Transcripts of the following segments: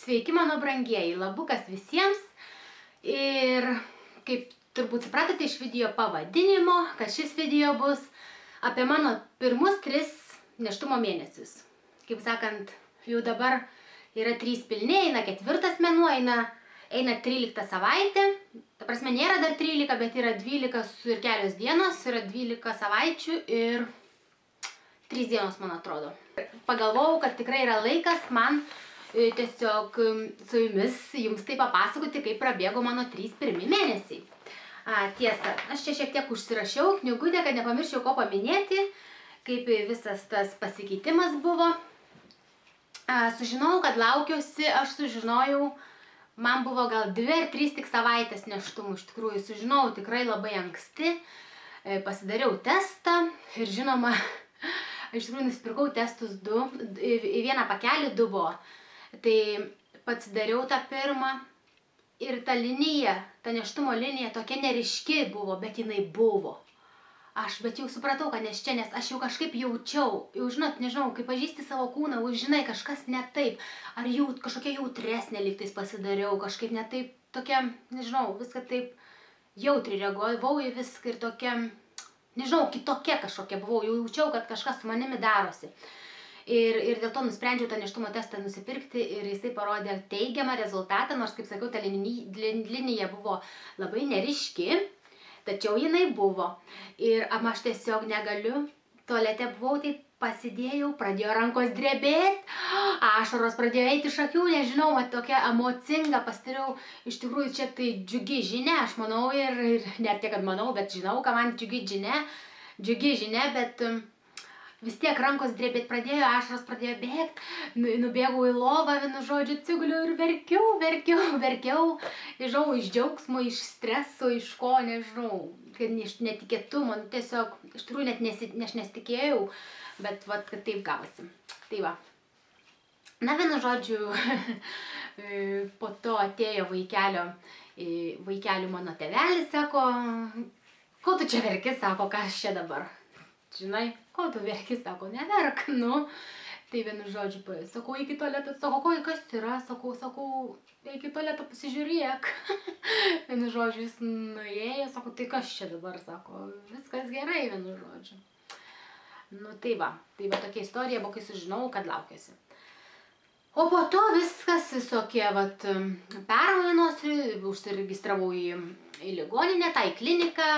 Sveiki mano brangieji, labukas visiems ir kaip turbūt supratote iš video pavadinimo, kad šis video bus apie mano pirmus 3 nėštumo mėnesius. Kaip sakant, jau dabar yra 3 pilni, eina 4 mėnuo, eina 13 savaitė. Ta prasme, nėra dar 13, bet yra 12 ir kelios dienos, yra 12 savaičių ir 3 dienos, man atrodo. Pagalvojau, kad tikrai yra laikas man tiesiog su jums tai papasakoti, kaip prabėgo mano 3 pirmi mėnesiai. Tiesa, aš čia šiek tiek užsirašiau knygutę, kad nepamirščiau ko paminėti, kaip visas tas pasikeitimas buvo. Sužinojau, kad laukiausi, aš sužinojau, man buvo gal 2 ar 3 tik savaitės nėštumų, iš tikrųjų sužinojau tikrai labai anksti, pasidariau testą ir žinoma, iš tikrųjų nusipirkau testus 2, į vieną pakelį 2 buvo. Tai pasidariau tą pirmą ir ta linija, ta nėštumo linija tokia neryški buvo, bet jinai buvo. Bet jau supratau, kad nėščia, nes aš jau kažkaip jaučiau, jau žinot, nežinau, kai pažįsti savo kūną, žinai, kažkas ne taip, ar jau kažkokia jautresnė lygtais pasidariau, kažkaip ne taip, tokia, nežinau, viską taip jautri reagavau į viską ir tokia, nežinau, kitokia kažkokia buvau, jau jaučiau, kad kažkas su manimi darosi. Ir dėl to nusprendžiau tą nėštumo testą nusipirkti ir jisai parodė teigiamą rezultatą, nors, kaip sakiau, ta linija buvo labai neryški, tačiau jinai buvo. Ir aš tiesiog negaliu, tualete buvau, tai pasidėjau, pradėjo rankos drebėti, ašaros pradėjo eiti iš akių, nežinau, tokia emocinga, pasidariau, iš tikrųjų čia tai džiugi žinia, aš manau, ir ne tiek, kad manau, bet žinau, ką man džiugi žinia, bet vis tiek rankos drebėti pradėjo, ašaros pradėjo bėgti, nubėgau į lovą, vienu žodžiu, atsiguliu ir verkiau, nežinau, iš džiaugsmo, iš streso, iš ko, nežinau, kad netikėtumo, tiesiog, iš tikrųjų net nesitikėjau, bet vat, kad taip gavosi. Tai va. Na, vienu žodžiu, po to atėjo vaikelių mano tėvelis, sako, ko tu čia verki, sako, kas čia dabar? Žinai, ko tu verki, sako, neverk, nu. Tai vienu žodžiu, sakau, eik į tualetą, sako, kas yra, sakau, eik į tualetą, pasižiūrėk. Vienu žodžiu, jis nuėjo, sako, tai kas čia dabar, sako, viskas gerai, vienu žodžiu. Nu, tai va tokia istorija buvo, kai sužinau, kad laukiasi. O po to viskas visokie, vat, permainos, užsiregistravau į ligoninę, tą į kliniką,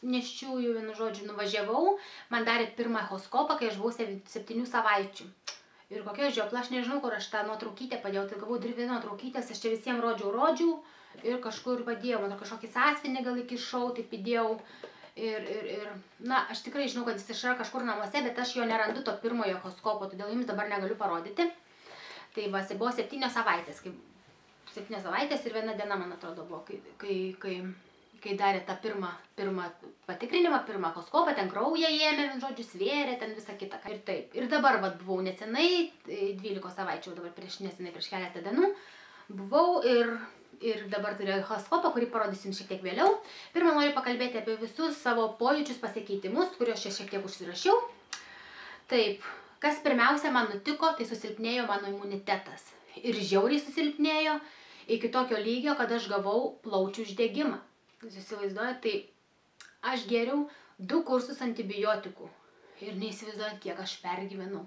nėščiųjų, vienu žodžiu, nuvažiavau, man darė pirmą echoskopą, kai aš buvau 7 savaičių. Ir kokia žiopla, aš nežinau, kur aš tą nuotraukytę padėjau, tai gavau 2 nuotraukytės, aš čia visiems rodžiau ir kažkur padėjau, man kažkokį sąsvinį gal įkišau, taip įdėjau. Ir, na, aš tikrai žinau, kad jis yra kažkur namuose, bet aš jo nerandu to pirmojo echoskopo, todėl jums dabar negaliu parodyti. Tai va, buvo 7 savaitės, 7 savaitės ir 1 diena, man atrodo, buvo, kai darė tą pirmą patikrinimą, pirmą echoskopą, ten kraują ėmė, žodžiu, svėrė, ten visą kitą. Ir taip. Ir dabar vat, buvau nesenai, 12 savaičių, dabar prieš keletą dienų, buvau ir dabar turiu echoskopą, kurį parodysiu jums šiek tiek vėliau. Pirmą noriu pakalbėti apie visus savo pojūčius, pasikeitimus, kuriuos čia šiek tiek užsirašiau. Taip, kas pirmiausia man nutiko, tai susilpnėjo mano imunitetas. Ir žiauriai susilpnėjo iki tokio lygio, kad aš gavau plaučių uždegimą. Jūs įsivaizduojate, tai aš geriau 2 kursus antibiotikų ir neįsivaizduojat, kiek aš pergyvenau.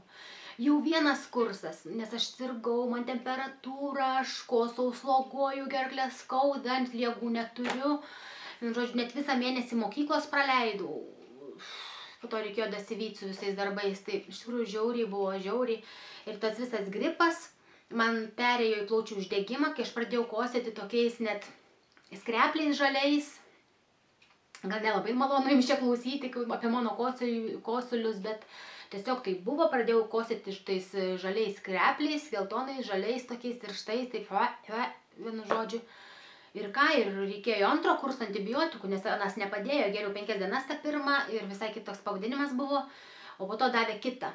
Jau 1 kursas, nes aš sirgau, man temperatūra, aš kosau, sloguoju, gerklę skauda, ant liegų neturiu. Žodžiu, net visą mėnesį mokyklos praleidau. Po to reikėjo dasivyti su visais darbais, tai iš tikrųjų žiauriai buvo žiauriai. Ir tas visas gripas man perėjo į plaučių uždegimą, kai aš pradėjau kosėti tokiais net skrepliais žaliais. Gal nelabai malonu jums čia klausyti apie mano kosulius, bet tiesiog tai buvo, pradėjau kosėti tais žaliais skrepliais, geltonais, žaliais tokiais tirštais, taip, vienu žodžiu. Ir ką, ir reikėjo 2 kurso antibiotikų, nes anas nepadėjo, geriau 5 dienas tą pirmą ir visai kitoks pavadinimas buvo, o po to davė kitą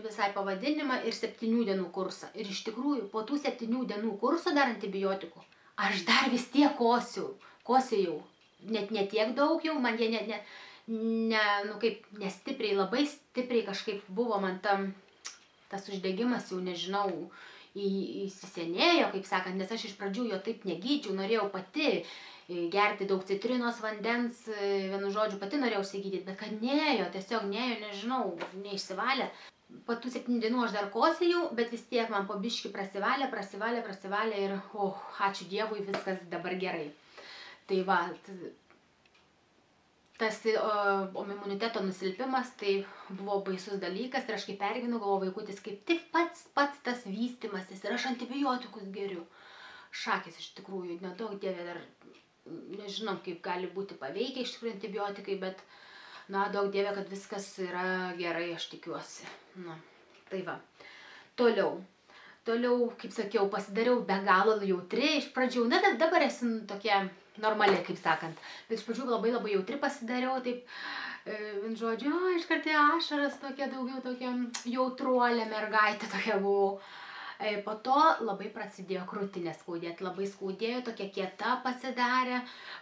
visai pavadinimą ir 7 dienų kursą. Ir iš tikrųjų, po tų 7 dienų kurso dar antibiotikų, aš dar vis tiek kosėjau, net ne tiek daug jau, man jie nestipriai, labai stipriai kažkaip buvo man tas uždegimas, jau nežinau, įsisenėjo, kaip sakant, nes aš iš pradžių jo taip negydžiau, norėjau pati gerti daug citrinos, vandens, vienu žodžiu, pati norėjau užsigydyti, bet kad nėjo, tiesiog nėjo, nežinau, neišsivalė. Po tų 7 dienų aš dar kosėjau, bet vis tiek man po biškį prasivalė ir, ačiū Dievui, viskas dabar gerai. Tai va, tas imuniteto nusilpimas, tai buvo baisus dalykas ir aš kaip pergyvenu, galvoju, vaikutis kaip tik pats tas vystymasis ir aš antibiotikus geriu. Šakės iš tikrųjų, nedaug Dieve dar nežinom, kaip gali būti paveikia iš tikrųjų antibiotikai, bet, na, daug Dieve, kad viskas yra gerai, aš tikiuosi. Na, tai va. Toliau, kaip sakiau, pasidariau be galo jautri iš pradžių, na, dabar esu tokia normali, kaip sakant, bet iš pradžių labai jautri pasidariau, taip, žodžiu, iškartė ašaras, tokia daugiau tokia jautruolė mergaitė tokia buvau. Po to labai prasidėjo krūtinė skaudėti, labai skaudėjo, tokia kieta pasidarė,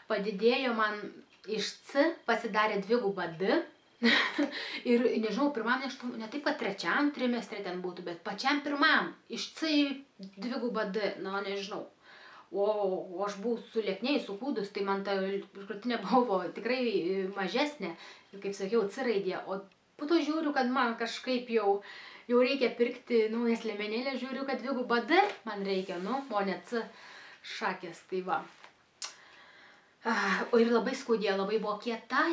padidėjo man iš C, pasidarė 2 D. Ir nežinau, pirmam nėštumui, ne taip, kad 3 trimestre ten būtų, bet pačiam pirmam, iš C 2 D, na, nežinau. O aš buvau sulieknėjus, sukūdus, tai man ta krūtinė buvo tikrai mažesnė, kaip sakiau, C raidė, o po to žiūriu, kad man kažkaip jau reikia pirkti naujas liemenėlę, žiūriu, kad 2 D man reikia, o ne C šakės, tai va. O ir labai skaudėjo, labai buvo kieta,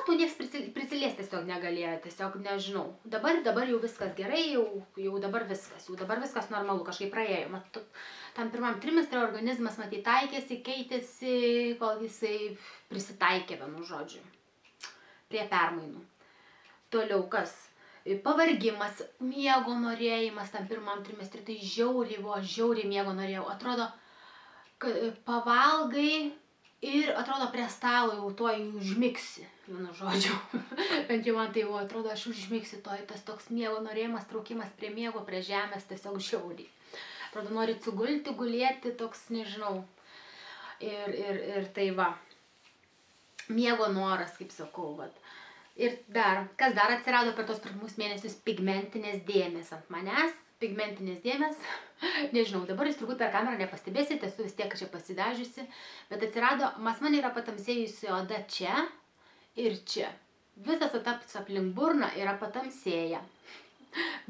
tu nieks prisiliesti tiesiog negalėjo, tiesiog nežinau. Dabar jau viskas gerai, jau dabar viskas normalu, kažkaip praėjo. Tam pirmam trimestre organizmas matyt taikėsi, keitėsi, kol jisai prisitaikė, vienu žodžiu, prie permainų. Toliau kas? Pavargimas, miego norėjimas tam pirmam trimestre, tai žiauriai miego norėjau. Atrodo, pavalgai ir atrodo prie stalo jau tuoj užmigsi, vienu žodžiu. Bent jau man tai buvo, atrodo, aš užmigsi tuoj, tas toks miego norėjimas, traukimas prie miego, prie žemės, tiesiog žiauriai. Atrodo, nori atsigulti, gulėti, toks, nežinau. Ir tai va, miego noras, kaip sakau, vat. Ir kas dar atsirado per tos pirmus mėnesius, pigmentinės dėmės ant manęs, pigmentinės dėmės, nežinau, dabar jūs turbūt per kamerą nepastebėsite, esu vis tiek čia pasidažiusi, bet atsirado, man yra patamsėjusi oda čia ir čia. Visas taps aplink burną yra patamsėję.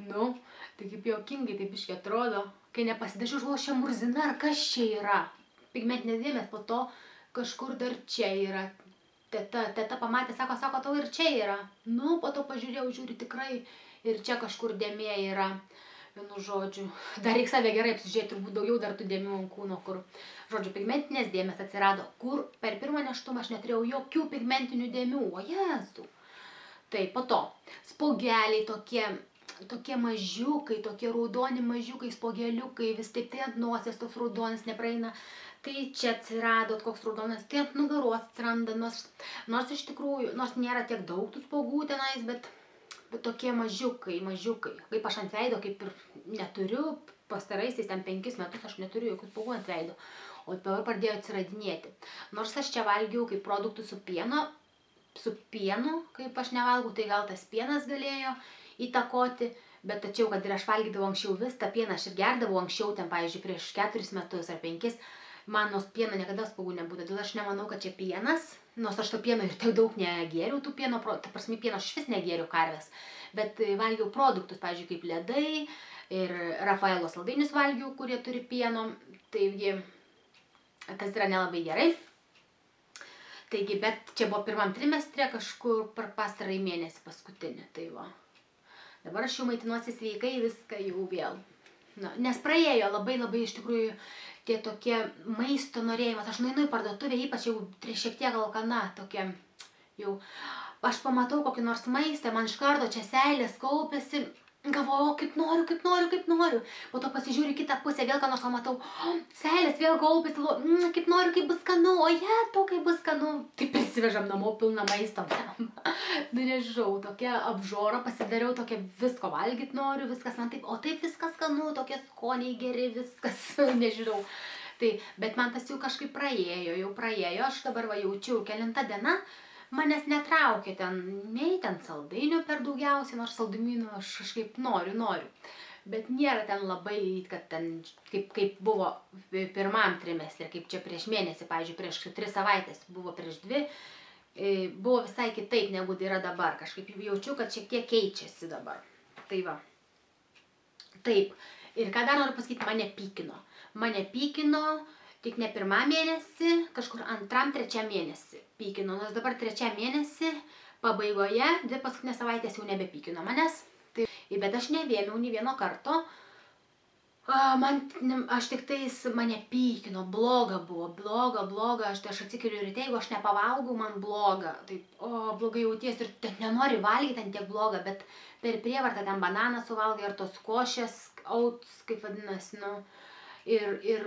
Nu, tai kaip juokingai taip biškai atrodo, kai nepasidažiu, aš galvoju, čia murzina, ar kas čia yra? Pigmentinės dėmės, po to kažkur dar čia yra. Teta pamatė, sako, tau ir čia yra. Nu, po to pažiūrėjau, žiūri tikrai, ir čia kažkur dėmė yra, vienu žodžiu. Dar reikia save gerai apsižiūrėti, turbūt daugiau dar tų dėmių ant kūno, kur, žodžiu, pigmentinės dėmės atsirado, kur per pirmą nėštumą aš neturėjau jokių pigmentinių dėmių, o Jėzau. Tai po to, spogeliai tokie mažiukai, tokie raudoni mažiukai, spogeliukai, vis taip tai ant nosies toks raudonis nepraeina. Tai čia atsirado koks raudonas, tai ant nugaros atsiranda, nors iš tikrųjų, nors nėra tiek daug tų spogų tenais, bet tokie mažiukai. Kaip aš ant veido, kaip ir neturiu, pastaraisiais ten 5 metus aš neturiu jokių spogų ant veido, o dabar pradėjo atsiradinėti. Nors aš čia valgiau kaip produktų su pienu, kaip aš nevalgau, tai gal tas pienas galėjo įtakoti, bet tačiau, kad ir aš valgydavau anksčiau vis, tą pieną aš ir gerdavau anksčiau, ten, pavyzdžiui, prieš 4 metus ar 5, man nors pieno niekada spogų nebūtų, todėl aš nemanau, kad čia pienas, nors aš to pieno ir tiek daug negėriau, tų pieno, ta prasme, pieno aš vis negėriau karvės, bet valgiau produktus, pavyzdžiui, kaip ledai ir Rafaelo saldainius valgiau, kurie turi pieno, taigi tas yra nelabai gerai. Taigi, bet čia buvo pirmam trimestre kažkur per pastarąjį mėnesį paskutinį, tai va. Dabar aš jau maitinuosi sveikai, viską jau vėl. Nes praėjo labai iš tikrųjų tie tokie maisto norėjimas. Aš nueinu į parduotuvę, ypač jau šiek tiek alkana, tokia jau. Aš pamatau kokį nors maistą, man iš karto čia seilės kaupėsi. Galvoju, kaip noriu. Po to pasižiūriu kitą pusę, vėl ką nors pamatau. Seilės vėl kaupėsi, kaip noriu, kaip bus skanu. O kaip bus skanu. Tai prisivežam namo pilną maisto. Nežinau, tokia apžora pasidariau, tokia visko valgyt noriu, viskas man taip, o taip viskas skanu, tokie skoniai geri, viskas, nežinau. Tai, bet man tas jau kažkaip praėjo, aš dabar va jaučiu kelintą dieną, manęs netraukė ten, nei ten saldainių per daugiausiai, nors saldumynų aš kažkaip noriu. Bet nėra ten labai, kad ten, kaip buvo pirmam trimestre, kaip čia prieš mėnesį, pavyzdžiui, prieš 3 savaitės, buvo prieš 2, buvo visai kitaip negu yra dabar. Kažkaip jaučiu, kad šiek tiek keičiasi dabar. Tai va. Taip. Ir ką dar noriu pasakyti, mane pykino. Mane pykino tik ne 1 mėnesį, kažkur 2-3 mėnesį pykino. Nors dabar 3 mėnesį pabaigoje, 2 paskutinės savaitės jau nebepykino manęs. Tai, bet aš nevėmiau nei vieno karto. Aš tik tais mane pykino, bloga buvo, bloga. Aš atsikeliu ryte, jeigu aš nepavalgau, man bloga. Taip, blogai jauties ir ten nenori valgyti, ten tiek bloga, bet per prievartą ten bananą suvalgai ar tos košės, oats, kaip vadinasi, nu. Ir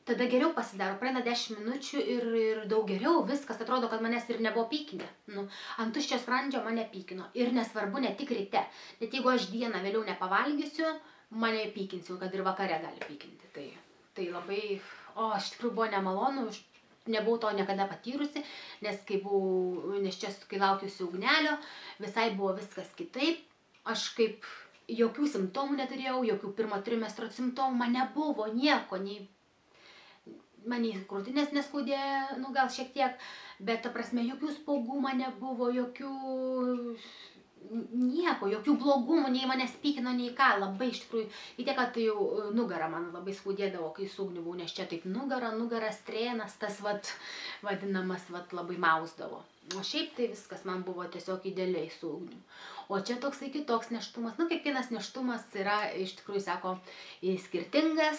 tada geriau pasidaro, praeina 10 minučių ir daug geriau, viskas atrodo, kad manęs ir nebuvo pykinę. Nu, ant tuščio skrandžio mane pykino. Ir nesvarbu, ne tik ryte. Net jeigu aš dieną vėliau nepavalgysiu, mane pykinsiu, kad ir vakare gali pykinti. Tai labai, iš tikrųjų buvo nemalonu, nebuvau to niekada patyrusi, nes kai laukiausi ugnelio, visai buvo viskas kitaip. Aš kaip jokių simptomų neturėjau, jokių 1 trimestro simptomų, man nebuvo nieko, man nei krūtinės neskaudėjo, nu gal šiek tiek, bet ta prasme jokių spaugų man nebuvo, jokių blogumų, nei manęs pykino, nei ką, labai iš tikrųjų, į tiek, kad jau nugarą man labai skaudėdavo, kai su ugniu buvau, nes čia taip nugara, strėnas, tas vadinamas labai mausdavo. O šiaip tai viskas man buvo tiesiog idealiai su ugniu. O čia toksai kitoks nėštumas, kiekvienas nėštumas yra, iš tikrųjų, sako, skirtingas,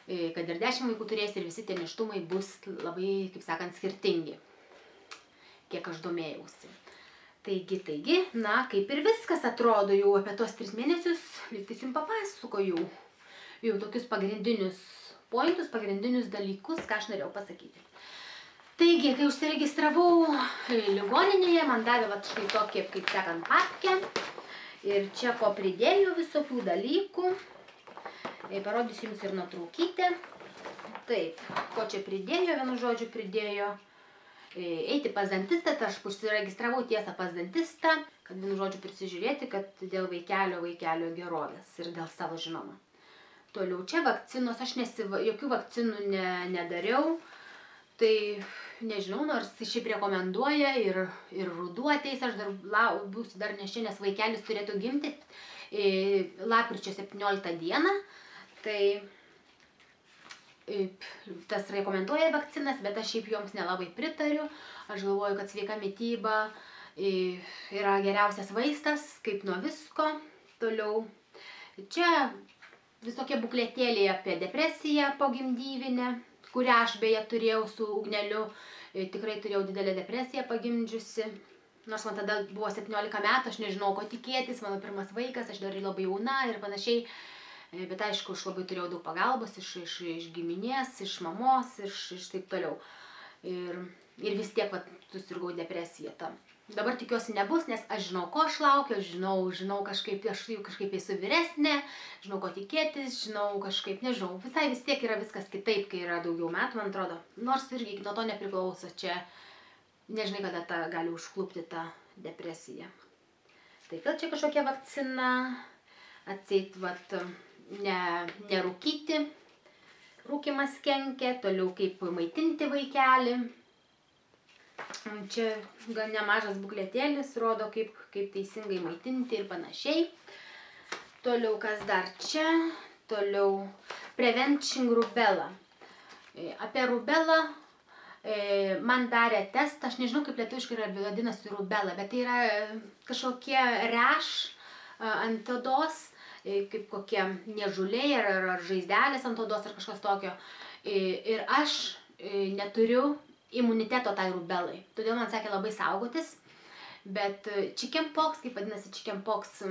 kad ir 10 vaikų turės ir visi tie nėštumai bus labai, kaip sakant, skirtingi, kiek aš domėjausi. Taigi, na, kaip ir viskas atrodo jau apie tos 3 mėnesius, lygtais jums papasakojau jau tokius pagrindinius pointus, pagrindinius dalykus, ką aš norėjau pasakyti. Taigi, kai užsiregistravau ligoninėje, man davė štai tokį, kaip sakant, papkę ir čia ko pridėjau visokių dalykų. Parodysiu jums ir nuotraukytę. Taip, ko čia pridėjo, vienu žodžiu pridėjo. Eiti pas dantistą, tai aš užsiregistravau tiesą pas dantistą, kad vienu žodžiu prisižiūrėti, kad dėl vaikelio gerovės ir dėl savo žinoma. Toliau čia vakcinos, aš jokių vakcinų nedariau, tai nežinau, nors šiaip rekomenduoja ir ruduo ateis, aš būsiu dar neščia, nes vaikelis turėtų gimti lapkričio 17 dieną, tai tas rekomenduoja vakcinas, bet aš šiaip joms nelabai pritariu. Aš galvoju, kad sveika mityba yra geriausias vaistas, kaip nuo visko. Toliau, čia visokie bukletėliai apie depresiją pogimdyvinę, kurią aš beje turėjau su ugneliu. Tikrai turėjau didelę depresiją pagimdžiusi. Nors man tada buvo 17 metų, aš nežinau, ko tikėtis, mano pirmas vaikas, aš dar labai jauna ir panašiai. Bet aišku, aš labai turėjau daug pagalbos iš giminės, iš mamos, iš taip toliau. Ir vis tiek susirgau depresiją tam. Dabar tikiuosi nebus, nes aš žinau, ko aš laukiu, žinau kažkaip, aš kažkaip esu vyresnė, žinau, ko tikėtis, žinau kažkaip, nežinau. Visai vis tiek yra viskas kitaip, kai yra daugiau metų, man atrodo. Nors irgi nuo to nepriklauso, čia nežinai, kada gali užklupti tą depresiją. Taip, vėl čia kažkokia vakcina, atseit, nerūkyti, rūkymas kenkia, toliau kaip maitinti vaikelį. Čia gan nemažas bukletėlis, rodo kaip teisingai maitinti ir panašiai. Toliau kas dar čia, toliau prevention rubella. Apie rubelą man darė testą, aš nežinau kaip lietuviškai vadinasi rubela, bet tai yra kažkokie ant odos, kaip kokie niežuliai ar žaizdelės ant odos ar kažkas tokio. Ir aš neturiu imuniteto tai rubelai. Todėl man sakė labai saugotis. Bet chickenpox, kaip vadinasi chickenpox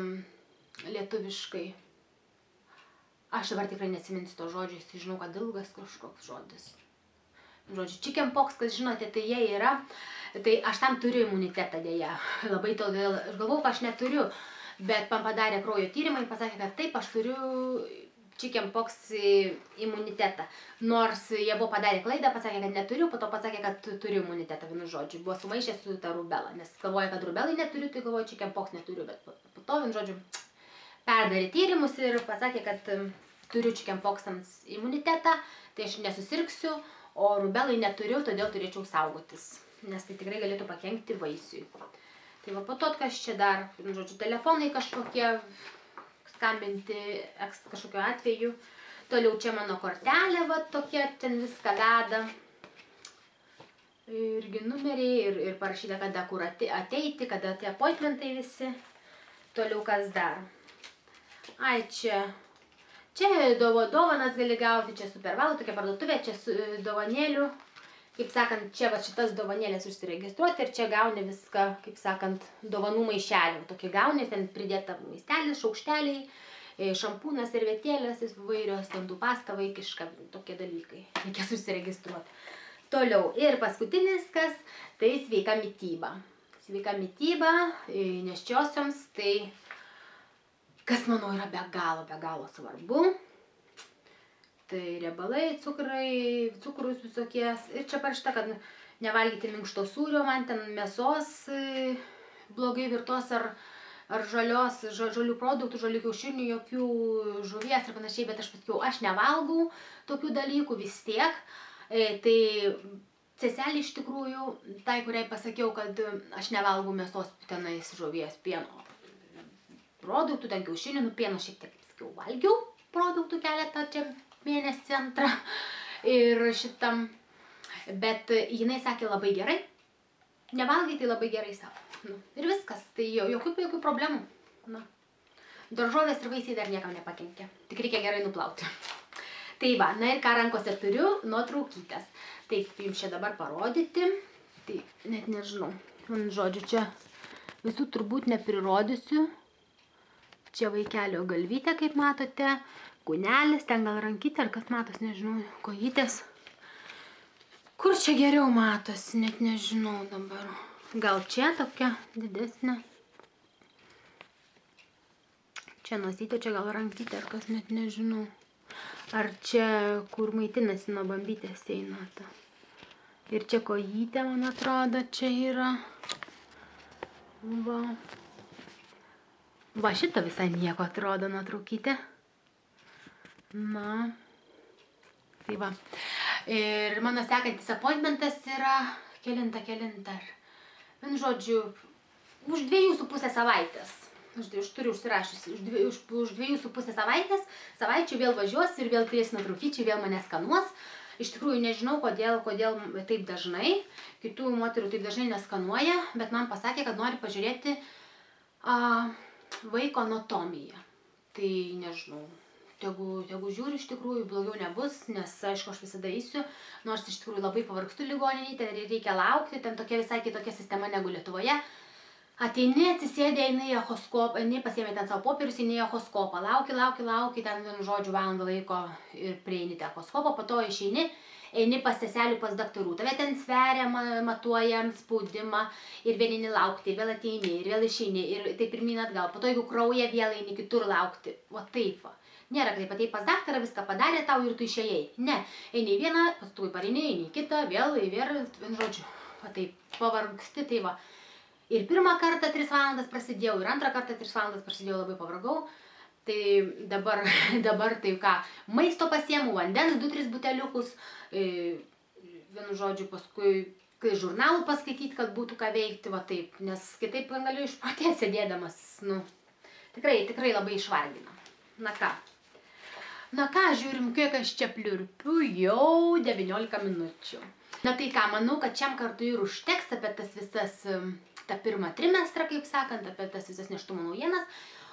lietuviškai. Aš dabar tikrai neatsiminsiu to žodžio, žinau, kad ilgas kažkoks žodis. Žodžiu, chickenpox, kas žinote, tai jie yra. Tai aš tam turiu imunitetą dėja. Labai todėl, aš galvau, kad aš neturiu. Bet man padarė kraujo tyrimą ir pasakė, kad taip, aš turiu chickenpox imunitetą. Nors jie buvo padarę klaidą, pasakė, kad neturiu, po to pasakė, kad turiu imunitetą, vienu žodžiu. Buvo sumaišę su ta rubela, nes galvoja, kad rubelai neturiu, tai galvoju, chickenpox neturiu, bet po to, vienu žodžiu, perdarė tyrimus ir pasakė, kad turiu chickenpoxams imunitetą, tai aš nesusirgsiu, o rubelai neturiu, todėl turėčiau saugotis, nes tai tikrai galėtų pakenkti vaisiui. Tai va po to, kas čia dar, žodžiu, telefonai kažkokie, skambinti kažkokiu atveju. Toliau čia mano kortelė, va tokia, ten viską veda. Irgi numeriai ir parašyta, kada kur ateiti, kada tie appointmentai visi. Toliau kas dar. Ai, čia dovanas gali gauti, čia Supervalu, tokia parduotuvė, čia dovanėlių. Kaip sakant, čia va šitas dovanėlės užsiregistruoti ir čia gauni viską, kaip sakant, dovanų maišelį. Tokį gauni, ten pridėta maistelis, šaukšteliai, šampūnas, servetėlės, įvairios, dantų pasta vaikiška, tokie dalykai. Reikės užsiregistruoti. Toliau. Ir paskutinis kas, tai sveika mityba. Sveika mityba nėščiosioms, tai kas, manau, yra be galo svarbu. Tai riebalai, cukrus visokies. Ir čia parašyta, kad nevalgyti minkšto sūrio, man ten mėsos blogai virtos ar žalių produktų, žalių kiaušinių, jokių žuvies ir panašiai, bet aš pasakiau, aš nevalgau tokių dalykų vis tiek. Tai seselė iš tikrųjų, tai kuriai pasakiau, kad aš nevalgau mėsos, tenais žuvies, pieno produktų, ten kiaušinių, pieno šiek tiek, sakiau, valgiau produktų keletą čia mėnesį antrą ir šitam, bet jinai sakė labai gerai, nevalgai tai labai gerai savo. Ir viskas, tai jokių problemų. Daržovės ir vaisiai dar niekam nepakenkia, tik reikia gerai nuplauti. Tai va, na ir ką rankose turiu, nuotraukytės. Taip, jums čia dabar parodyti, tai net nežinau, žodžiu, čia visų turbūt neprirodysiu. Čia vaikelio galvytė, kaip matote, kūnelis, ten gal rankytė, ar kas matos, nežinau, kojytės. Kur čia geriau matos, net nežinau dabar. Gal čia tokia didesnė. Čia nosytė, čia gal rankytė, ar kas, net nežinau. Ar čia, kur maitinasi nuo bambytės eina. Ir čia kojytė, man atrodo, čia yra. Va. Va, šitą visai nieko atrodo nuotraukytė. Na, tai va. Ir mano sekantis appointmentas yra kelinta. Vienu žodžiu, už 2,5 savaitės. Aš turiu užsirašiusi, už 2,5 savaičių vėl važiuos ir vėl turės nuotraukyčiai, vėl mane skanuos. Iš tikrųjų nežinau, kodėl taip dažnai. Kitų moterų taip dažnai neskanuoja, bet man pasakė, kad nori pažiūrėti vaiko anatomiją. Tai nežinau, tegu žiūri iš tikrųjų, blogiau nebus, nes aišku aš visada eisiu, nors iš tikrųjų labai pavargstu ligoninėje, ten reikia laukti, ten tokia visai kitokia sistema negu Lietuvoje. Ateini, atsisėdė, eini į echoskopą, eini, pasiėmė ten savo popierius, eini į echoskopą, lauki, ten vienu žodžiu valandą laiko ir prieini tą echoskopą, po to išeini, eini pas seselių, pas daktarų, tave ten sveria, matuoja spaudimą ir vėl eini laukti, vėl ateini ir vėl išeini ir taip pirmyn atgal, po to jeigu krauja vėl eini kitur laukti, va taip va. Nėra, kad atėjai pas daktarą, viską padarė tau ir tu išėjai. Ne, eini į vieną, paskui pareini, eini į kitą, vėl, vienu žodžiu, va taip, pavargsti, tai va. Ir pirmą kartą 3 valandas prasidėjau, ir antrą kartą 3 valandas prasidėjau, labai pavargau. Tai dabar tai ką, maisto pasiemu, vandens 2-3 buteliukus, vienu žodžiu paskui žurnalų paskaityti, kad būtų ką veikti, va taip, nes kitaip galiu išprotėti sėdėdamas, nu, tikrai labai išvargina. Na ką, žiūrim, kiek aš čia pliurpiu, jau 19 minučių. Na tai ką, manau, kad šiam kartui ir užteks apie tas visas, tą pirmą trimestrą, kaip sakant, apie tas visas nėštumo naujienas.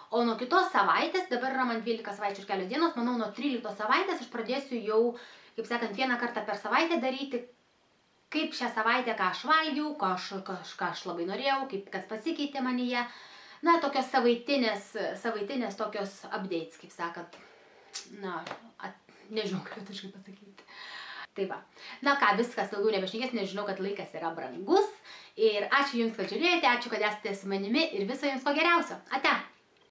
O nuo kitos savaitės, dabar yra man 12 savaičių ir kelios dienos, manau, nuo 13 savaitės aš pradėsiu jau, kaip sakant, vieną kartą per savaitę daryti, kaip šią savaitę, ką aš valgiau, ką aš labai norėjau, kas pasikeitė manyje. Na, tokios savaitinės tokios updates, kaip sakant. Na, nežinau, kaip lietuviškai pasakyti. Tai va. Na ką, viskas, daugiau nebešnekės, nežinau, kad laikas yra brangus. Ir ačiū Jums, kad žiūrėjote, ačiū, kad esate su manimi ir viso Jums ko geriausio. Ate!